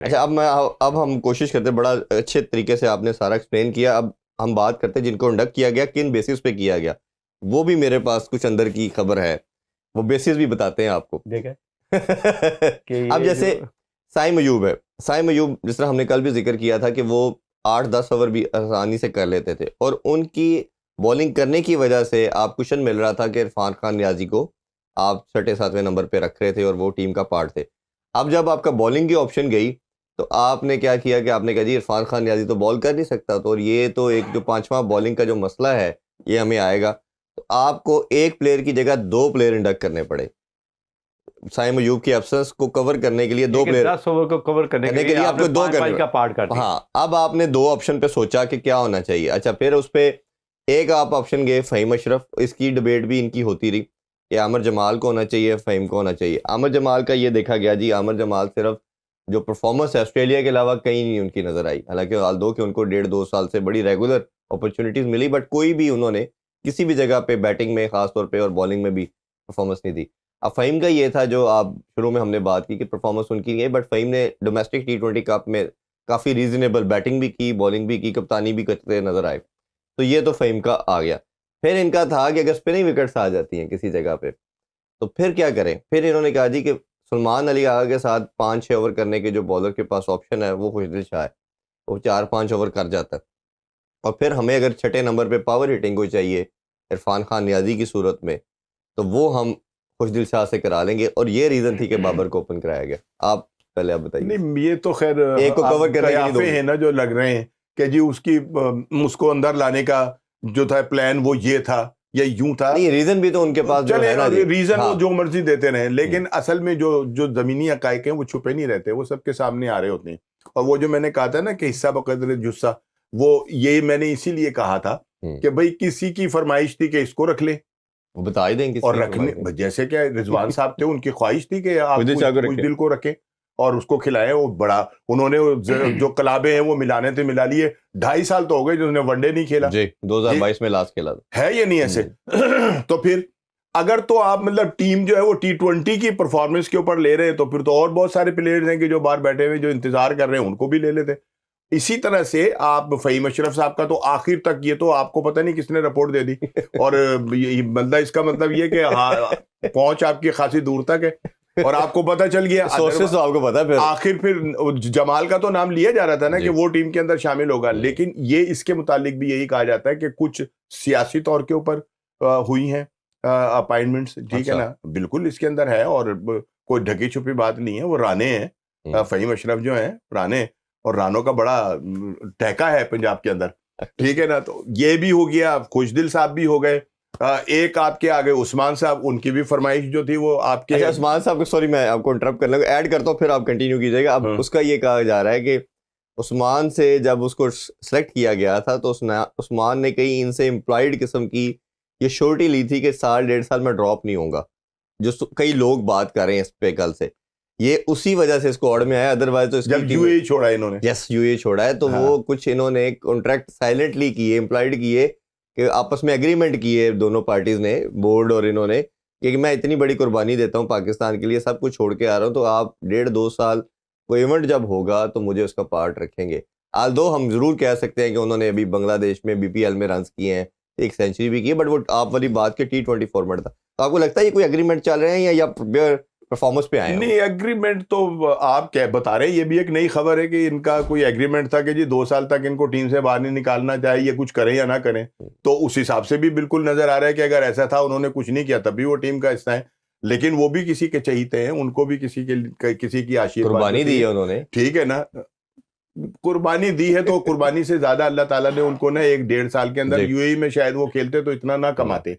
अच्छा, अब हम कोशिश करते हैं, बड़ा अच्छे तरीके से आपने सारा एक्सप्लेन किया। अब हम बात करते हैं जिनको इंडक्ट किया गया, किन बेसिस पे किया गया। वो भी मेरे पास कुछ अंदर की खबर है, वो बेसिस भी बताते हैं आपको। देखें कि अब जैसे साइम अयूब है, साइम अयूब जिस तरह हमने कल भी जिक्र किया था कि वो 8-10 ओवर भी आसानी से कर लेते थे, और उनकी बॉलिंग करने की वजह से आप क्वेश्चन मिल रहा था कि इरफान खान नियाजी को आप 6-7वें नंबर पे रख रहे थे और वो टीम का पार्ट थे। अब जब आपका बॉलिंग की ऑप्शन गई तो आपने क्या किया कि आपने कहा जी इरफान खान नियाजी तो बॉल कर नहीं सकता, तो और ये तो एक जो 5वां बॉलिंग का जो मसला है ये हमें आएगा, तो आपको एक प्लेयर की जगह 2 प्लेयर इंडक्ट करने पड़े। साइम अयूब की एब्सेंस को कवर करने के लिए 2 प्लेयर, 10 ओवर को कवर करने के लिए आपको 2 करने का पार्ट कर दिया। हाँ, अब आपने 2 ऑप्शन पे सोचा कि क्या होना चाहिए। अच्छा, फिर उस पे एक आप ऑप्शन गए फ़हीम अशरफ। इसकी डिबेट भी इनकी होती रही कि आमिर जमाल को होना चाहिए, फ़हीम को होना चाहिए। आमिर जमाल का ये देखा गया जी, आमिर जमाल सिर्फ जो परफॉर्मेंस है ऑस्ट्रेलिया के अलावा कहीं नहीं उनकी नज़र आई। हालांकि दो कि उनको 1.5-2 साल से बड़ी रेगुलर अपॉर्चुनिटीज़ मिली, बट कोई भी उन्होंने किसी भी जगह पे बैटिंग में ख़ास तौर पे और बॉलिंग में भी परफॉर्मेंस नहीं दी। अब फ़हीम का ये था जो आप शुरू में हमने बात की कि परफॉर्मेंस उनकी नहीं है, बट फ़हीम ने डोमेस्टिक T20 कप में काफ़ी रीजनेबल बैटिंग भी की, बॉलिंग भी की, कप्तानी भी करते नजर आए। तो ये तो फ़हीम का आ गया। फिर इनका था कि अगर स्पिनिंग विकेट्स आ जाती हैं किसी जगह पे तो फिर क्या करें। फिर इन्होंने कहा जी कि सलमान अली आगा के साथ 5-6 ओवर करने के जो बॉलर के पास ऑप्शन है वो खुशदिल शाह है, वो 4-5 ओवर कर जाता है। और फिर हमें अगर 6ठे नंबर पे पावर हिटिंग को चाहिए इरफान खान नियाजी की सूरत में, तो वो हम खुशदिल शाह से करा लेंगे, और ये रीज़न थी कि बाबर को ओपन कराया गया। आप पहले आप बताइए। नहीं, ये तो खैर एक को कवर करने के लिए है ना जो लग रहे हैं कि जी उसको अंदर लाने का जो था प्लान वो ये था या यूं था। नहीं, रीजन भी तो उनके पास जो चले है ना जी। रीजन हाँ। वो जो मर्जी देते रहे, लेकिन असल में जो जो जमीनी हकायक हैं वो छुपे नहीं रहते, वो सबके सामने आ रहे होते हैं। और वो जो मैंने कहा था ना कि हिस्सा बकदर जुस्सा, वो ये मैंने इसीलिए कहा था कि भाई किसी की फरमाइश थी कि इसको रख ले, वो बता ही देंगे और रखने जैसे क्या रिजवान साहब थे उनकी ख्वाहिश थी कि आप कुछ दिल को रखें और उसको खिलाएं। वो बड़ा उन्होंने जो कलाबे हैं वो मिलाने थे, मिला लिए। 2.5 साल तो हो गए जो उन्होंने वनडे नहीं खेला जी, 2022 में लास्ट खेला है, ये नहीं ऐसे। तो फिर अगर तो आप मतलब टीम जो है वो T20 की परफॉर्मेंस के ऊपर ले रहे हैं, तो फिर तो और बहुत सारे प्लेयर्स हैं कि जो बाहर बैठे हुए जो इंतजार कर रहे हैं उनको भी ले लेते। इसी तरह से आप फ़हीम अशरफ साहब का तो आखिर तक ये तो आपको पता नहीं किसने रिपोर्ट दे दी, और मतलब इसका मतलब ये कि हाँ पहुंच आपकी खासी दूर तक है और आपको पता चल गया। सोर्सेस तो आपको पता है। आखिर फिर जमाल का तो नाम लिया जा रहा था ना कि वो टीम के अंदर शामिल होगा, लेकिन ये इसके मुतालिक भी यही कहा जाता है कि कुछ सियासी तौर के ऊपर हुई हैं अपॉइंटमेंट्स, ठीक है ना, बिल्कुल इसके अंदर है और कोई ढकी छुपी बात नहीं है। वो राने हैं, फ़हीम अशरफ जो हैं राने, और रानों का बड़ा टहका है पंजाब के अंदर, ठीक है ना। तो ये भी हो गया, खुशदिल साहब भी हो गए। एक आपके आगे उस्मान साहब, उनकी भी फरमाइश जो थी वो आपके। अच्छा, उस्मान साहब, सॉरी मैं आपको इंटरप्ट करने को ऐड करता हूँ, फिर आप कंटिन्यू कीजिएगा। अब उसका ये कहा जा रहा है कि उस्मान से जब उसको सेलेक्ट किया गया था तो उस्मान ने कहीं इनसे इम्प्लॉयड किस्म की ये श्योरिटी ली थी कि 1.5 साल में ड्रॉप नहीं होगा, जो कई लोग बात कर रहे हैं इस पे कल से। ये उसी वजह से इसको ऑर्डर में आया, अदरवाइज तो जब यूएई छोड़ा इन्होंने, यस यूएई छोड़ा है, तो वो कुछ इन्होंने कॉन्ट्रैक्ट साइलेंटली किए, इम्प्लॉयड किए, कि आपस में एग्रीमेंट किए दोनों पार्टीज ने, बोर्ड और इन्होंने, कि मैं इतनी बड़ी कुर्बानी देता हूँ पाकिस्तान के लिए, सब कुछ छोड़ के आ रहा हूँ, तो आप 1.5-2 साल कोई इवेंट जब होगा तो मुझे उसका पार्ट रखेंगे। दो हम जरूर कह सकते हैं कि उन्होंने अभी बांग्लादेश में BPL में रन किए हैं, 1 सेंचुरी भी की है, बट वो आप वाली बात के T20 फॉर्मेट था। तो आपको लगता है ये कोई एग्रीमेंट चल रहे हैं या परफॉर्मेंस पे आए? नहीं, एग्रीमेंट तो आप क्या बता रहे हैं, ये भी एक नई खबर है कि इनका कोई एग्रीमेंट था कि जी 2 साल तक इनको टीम से बाहर नहीं निकालना चाहिए, ये कुछ करें या ना करें। तो उस हिसाब से भी बिल्कुल नजर आ रहा है कि अगर ऐसा था, उन्होंने कुछ नहीं किया तब भी वो टीम का हिस्सा है, लेकिन वो भी किसी के चहीते हैं, उनको भी किसी की आशीर्वाद कुर्बानी दी है उन्होंने, ठीक है ना। कुर्बानी दी है तो कुर्बानी से ज्यादा अल्लाह ताला ने उनको ना 1-1.5 साल के अंदर, यूएई में शायद वो खेलते तो इतना ना कमाते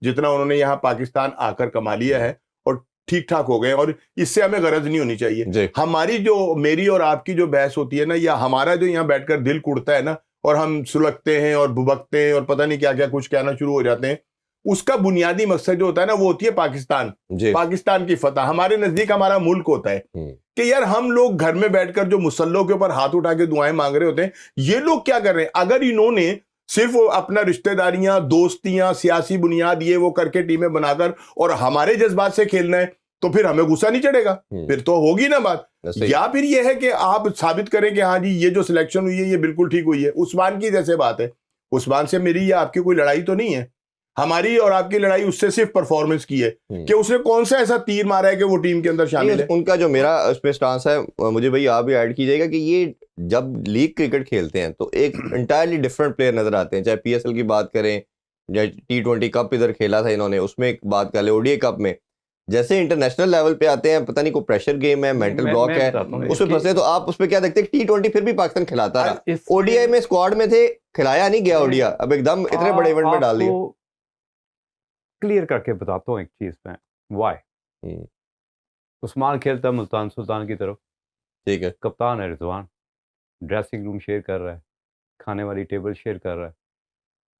जितना उन्होंने यहाँ पाकिस्तान आकर कमा लिया है, और ठीक ठाक हो गए। और इससे हमें गरज नहीं होनी चाहिए। हमारी जो मेरी और आपकी जो बहस होती है ना, या हमारा जो यहाँ बैठकर दिल कुड़ता है ना, और हम सुलगते हैं और भुभकते हैं और पता नहीं क्या क्या कुछ कहना शुरू हो जाते हैं, उसका बुनियादी मकसद जो होता है ना वो होती है पाकिस्तान की फतह। हमारे नजदीक हमारा मुल्क होता है कि यार हम लोग घर में बैठकर जो मुसल्लों के ऊपर हाथ उठा के दुआएं मांग रहे होते हैं, ये लोग क्या कर रहे हैं? अगर इन्होंने सिर्फ अपना रिश्तेदारियां, दोस्तियां, सियासी बुनियाद ये वो करके टीमें बनाकर और हमारे जज्बात से खेलना है, तो फिर हमें गुस्सा नहीं चढ़ेगा, फिर तो होगी ना बात। सही। या फिर ये है कि आप साबित करें कि हाँ जी ये जो सिलेक्शन हुई है ये बिल्कुल ठीक हुई है। उस्मान की जैसे बात है, उस्मान से मेरी या आपकी कोई लड़ाई तो नहीं है, हमारी और आपकी लड़ाई उससे सिर्फ परफॉर्मेंस की है कि उसने कौन सा ऐसा तीर मारा है कि वो टीम के अंदर शामिल है। उनका जो मेरा उसमें स्टांस है, मुझे भाई आप भी ऐड कीजिएगा कि ये जब लीग क्रिकेट खेलते हैं तो एक इंटायरली डिफरेंट प्लेयर नजर आते हैं। चाहे पीएसएल की बात करें या T20 कप इधर खेला था इन्होंने, उसमें एक बात कर ले, ओडीआई कप में, जैसे इंटरनेशनल लेवल पे आते हैं पता नहीं कोई प्रेशर गेम है, मेंटल ब्लॉक है, उसमें फंसे। तो आप उसमें क्या देखते हैं, T20 फिर भी पाकिस्तान खिलाता रहा, ओडीआई में स्क्वाड में थे, खिलाया नहीं गया ओडीआई, अब एकदम इतने बड़े इवेंट में डाल दिया। क्लियर करके बताता हूँ एक चीज में, वाई उस्मान खेलता है मुल्तान सुल्तान की तरफ, ठीक है, कप्तान है रिजवान, ड्रेसिंग रूम शेयर कर रहा है, खाने वाली टेबल शेयर कर रहा है,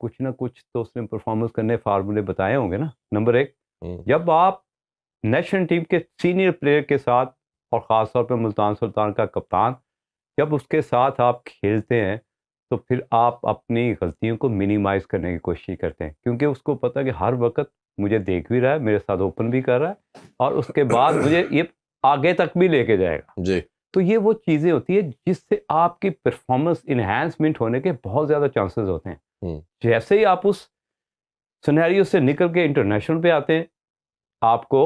कुछ ना कुछ तो उसने परफॉर्मेंस करने फार्मूले बताए होंगे ना। नंबर एक, जब आप नेशनल टीम के सीनियर प्लेयर के साथ, और ख़ास तौर पे मुल्तान सुल्तान का कप्तान, जब उसके साथ आप खेलते हैं तो फिर आप अपनी गलतियों को मिनिमाइज़ करने की कोशिश करते हैं, क्योंकि उसको पता है कि हर वक्त मुझे देख भी रहा है, मेरे साथ ओपन भी कर रहा है, और उसके बाद मुझे ये आगे तक भी लेके जाएगा जी। तो ये वो चीज़ें होती है जिससे आपकी परफॉर्मेंस इन्हांसमेंट होने के बहुत ज़्यादा चांसेस होते हैं। जैसे ही आप उस सिनेरियो से निकल के इंटरनेशनल पे आते हैं, आपको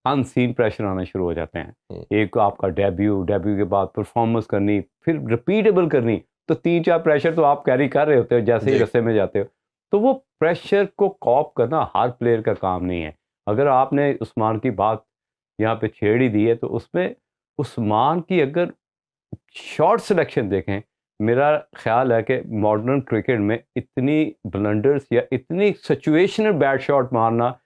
अनसीन प्रेशर आना शुरू हो जाते हैं। एक आपका डेब्यू के बाद परफॉर्मेंस करनी, फिर रिपीटेबल करनी, तो 3-4 प्रेशर तो आप कैरी कर रहे होते हो जैसे ही रस्ते में जाते हो। तो वो प्रेशर को कॉप करना हर प्लेयर का काम नहीं है। अगर आपने उस्मान की बात यहाँ पे छेड़ ही दी है, तो उसमें उस्मान की अगर शॉट सिलेक्शन देखें, मेरा ख्याल है कि मॉडर्न क्रिकेट में इतनी ब्लंडर्स या इतनी सिचुएशनल बैड शॉट मारना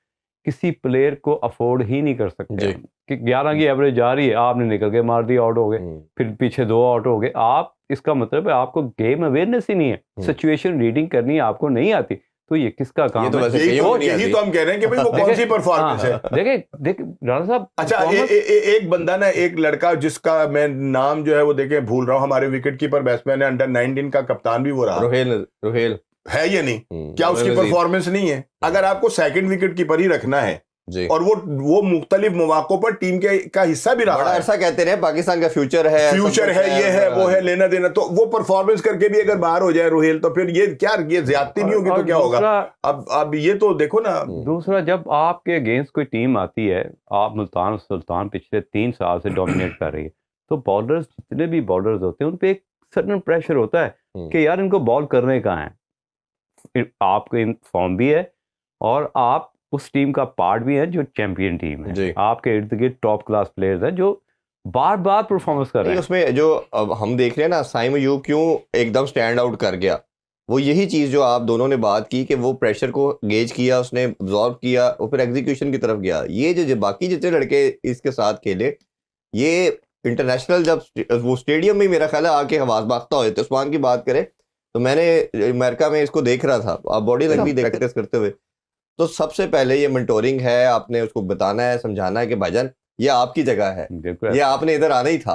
किसी प्लेयर को अफोर्ड ही नहीं कर सकते कि 11 की एवरेज जा रही है, आपने निकल के मार दिया, आउट हो गए, फिर पीछे 2 आउट हो गए। आप, इसका मतलब है आपको गेम अवेयरनेस ही नहीं है, सिचुएशन रीडिंग करनी आपको नहीं आती। तो ये किसका काम तो है? यही तो हम कह रहे हैं कि भाई वो कौन सी परफॉर्मेंस है। देखिए राणा साहब, अच्छा एक बंदा ना, एक लड़का जिसका मैं नाम जो है वो देखे भूल रहा हूँ, हमारे विकेट कीपर बैट्समैन है, अंडर 19 का कप्तान भी वो रहा, रोहेल है ये नहीं, क्या उसकी परफॉर्मेंस नहीं है? अगर आपको सेकंड विकेट कीपर ही रखना है जी, और वो मुख्तलिफ मौकों पर टीम के का हिस्सा भी रहा बड़ा है, ऐसा कहते रहे पाकिस्तान का फ्यूचर है, ये है वो है, लेना देना, तो वो परफॉर्मेंस करके भी अगर बाहर हो जाए रोहेल, तो फिर ये क्या, ये ज्यादती नहीं होगी तो क्या होगा? अब ये तो देखो ना। दूसरा, जब आपके अगेंस्ट कोई टीम आती है, आप मुल्तान सुल्तान पिछले 3 साल से डोमिनेट कर रही है, तो बॉलर्स, जितने भी बॉलर्स होते हैं, उन पे एक सर्टेन प्रेशर होता है कि यार इनको बॉल करने कहाँ है। आपके फॉर्म भी है और आप उस टीम का पार्ट भी है जो चैंपियन टीम है, आपके इर्द गिर्द टॉप क्लास प्लेयर्स हैं जो बार बार परफॉर्मेंस कर रहे हैं। उसमें जो अब हम देख रहे हैं ना, साइम अयूब क्यों एकदम स्टैंड आउट कर गया, वो यही चीज़ जो आप दोनों ने बात की कि वो प्रेशर को गेज किया, उसने अब्जॉर्ब किया और फिर एग्जीक्यूशन की तरफ गया। ये जो बाकी जितने लड़के इसके साथ खेले, ये इंटरनेशनल जब वो स्टेडियम में मेरा ख्याल है आके हवास बागता हुए थे। उस्मान की बात करें तो मैंने अमेरिका में इसको देख रहा था, आप बॉडी लैंग्वेज प्रैक्टिस करते हुए, तो सबसे पहले ये मेंटोरिंग है, आपने उसको बताना है, समझाना है कि भाईजान ये आपकी जगह है, ये आपने इधर आना ही था,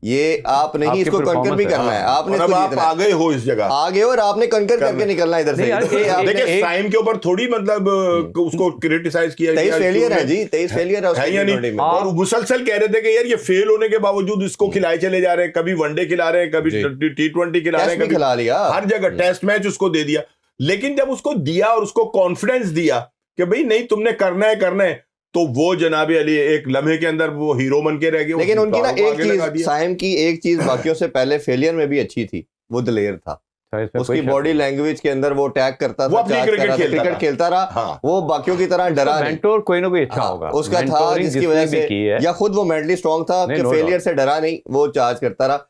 ये आप नहीं इसको कंकर भी करना है, आपने इसको आप आ गए हो इस जगह, आ गए और आपने कंकर करके निकलना इधर से। देखिए साइम के ऊपर थोड़ी मतलब उसको क्रिटिसाइज किया, 23 फेलियर है जी, 23 फेलियर है या नहीं, और मुसलसल कह रहे थे कि यार ये फेल होने के बावजूद इसको खिलाए चले जा रहे हैं, कभी वनडे खिला रहे हैं, कभी T20 खिला रहे हैं, कभी खिला लिया, हर जगह टेस्ट मैच उसको दे दिया। लेकिन जब उसको दिया और उसको कॉन्फिडेंस दिया कि भाई नहीं तुमने करना है, तो वो जनाबे अली एक लम्हे के अंदर वो हीरो बन के रह गए। लेकिन उनकी ना एक चीज, साइम की एक चीज बाकियों से पहले फेलियर में भी अच्छी थी, वो दिलेर था, उसकी बॉडी लैंग्वेज के अंदर वो टैग करता था, क्रिकेट खेलता रहा, वो बाकियों की तरह डरा नहीं, मेंटोर कोई ना कोई अच्छा होगा उसका था, जिसकी वजह से, या खुद वो मेंटली स्ट्रांग था कि फेलियर से डरा नहीं, वो चार्ज करता रहा।